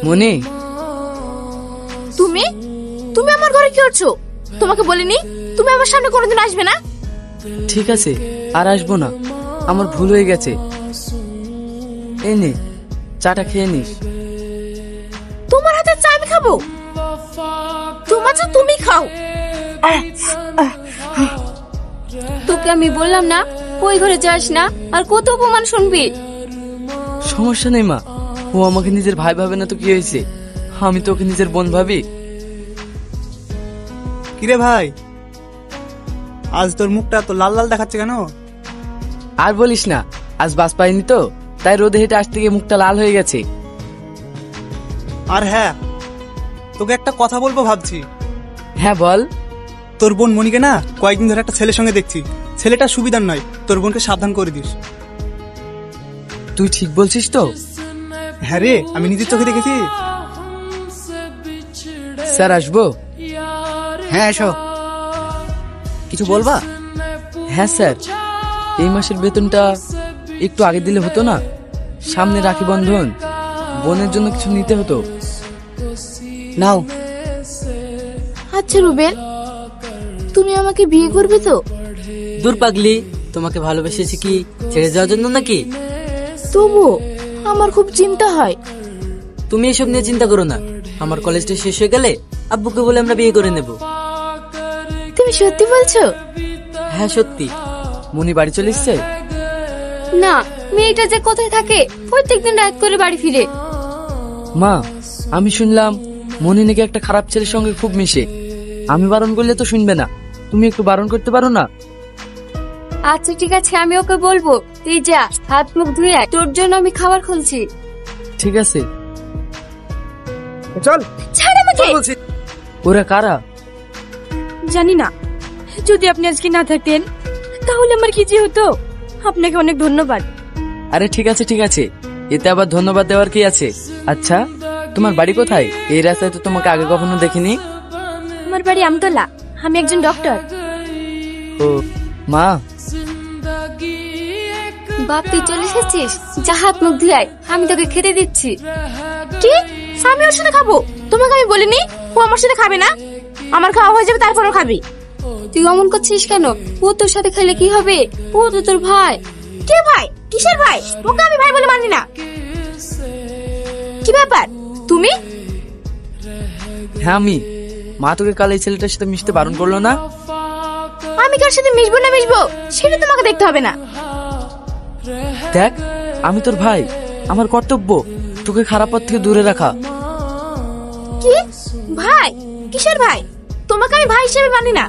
মনি, তুমি তুমি আমার ঘরে কি করছো? তোমাকে বলিনি তুমি আমার সামনে কোনোদিন আসবে না? ঠিক আছে, আর আসবো না, আমার ভুল হয়ে গেছে। এই নে, চাটা খেয়ে নিস। তোমার হাতে চা আমি খাবো? তোমার চা তুমি খাও। তোকে আমি বললাম না ওই ঘরে যাস না, আর কত অপমান শুনবি। সমস্যা নেই মা, ও আমাকে নিজের ভাই ভাবে না তো কি হয়েছে? আমি তো ওকে নিজের বোন ভাবি। কিরে ভাই, আজ তোর মুখটা তো লাল লাল দেখাচ্ছে কেন? আর বলিস না, আজ বাস পাইনি তো, তাই রোদে হেঁটে আসতে গিয়ে মুখটা লাল হয়ে গেছে। আর হ্যাঁ, তোকে একটা কথা বলবো ভাবছি। হ্যাঁ বল। তোর বোন মনিকে না কয়েকদিন ধরে একটা ছেলের সঙ্গে দেখছি। ছেলেটা সুবিধার নয়, তোর বোনকে সাবধান করে দিস। তুই ঠিক বলছিস তো? হ্যাঁ রে, আমি নিজের চোখে দেখেছি। স্যার আসবো? হ্যাঁ এসো। কিছু বলবা? হ্যাঁ স্যার, এই মাসের বেতনটা একটু আগে দিলে হতো না? সামনে রাখি বন্ধন, বোনের জন্য কিছু নিতে হতো। নাও। আচ্ছা রুবেল, তুমি আমাকে বিয়ে করবে তো? দূর পাগলি, তোমাকে ভালোবেসেছি কি ছেড়ে যাওয়ার জন্য নাকি? তবু আমার খুব চিন্তা হয়। তুমি এসব নিয়ে চিন্তা করো না, আমার কলেজটা শেষ হয়ে গেলে আব্বুকে বলে আমরা বিয়ে করে নেব। তুমি সত্যি বলছো? হ্যাঁ সত্যি। মনি বাড়ি চলে এসছে? না, মেয়েটা যে কোথায় থাকে প্রত্যেকদিন রাত করে বাড়ি ফিরে। মা, আমি শুনলাম মনি নাকি একটা খারাপ ছেলের সঙ্গে খুব মিশে। আমি বারণ করলে তো শুনবে না, তুমি একটু বারণ করতে পারো না? আচ্ছা ঠিক আছে, আমি ওকে বলবো। তুই যা, হাত মুখ ধুয়ে আয়, তোর জন্য আমি খাবার খুলছি। ঠিক আছে। চল ছাড় আমাকে। বলছি। ওরা কারা? জানি না, যদি আপনি আজকে না থাকতেন তাহলে আমার কি যে হতো। আপনাকে অনেক ধন্যবাদ। আরে ঠিক আছে ঠিক আছে, এতে আবার ধন্যবাদ দেওয়ার কি আছে? আচ্ছা, তোমার বাড়ি কোথায়? এই রাস্তায় তো তোমাকে আগে কখনো দেখিনি। আমার বাড়ি আমতলা, আমি একজন ডক্টর। ও মা। বাপ তুই চলে এসেছিস, যা হাত মুখ ধুয়ে আয়, আমি তোকে খেতে দিচ্ছি। কি? আমি ওর সাথে খাবো? তোমাকে আমি বলিনি ও আমার সাথে খাবে না? আমার খাওয়া হয়ে যাবে তারপরও খাবি। তুই অমন করছিস কেন? ও তোর সাথে খেলে কি হবে? ও তো তোর ভাই। কে ভাই? কিসের ভাই? ওকে আমি ভাই বলে মানি না। কি ব্যাপার তুমি? হ্যাঁ আমি। মা তোকে কাল এই ছেলেটার সাথে মিশতে বারণ করলো না? আমি কার সাথে মিশবো না মিশবো সেটা তোমাকে দেখতে হবে না। দেখ, আমি তোর ভাই, আমার কর্তব্য তোকে খারাপ পথ থেকে দূরে রাখা। কি ভাই? কিসের ভাই? তোমাকে আমি ভাই হিসেবে মানি না।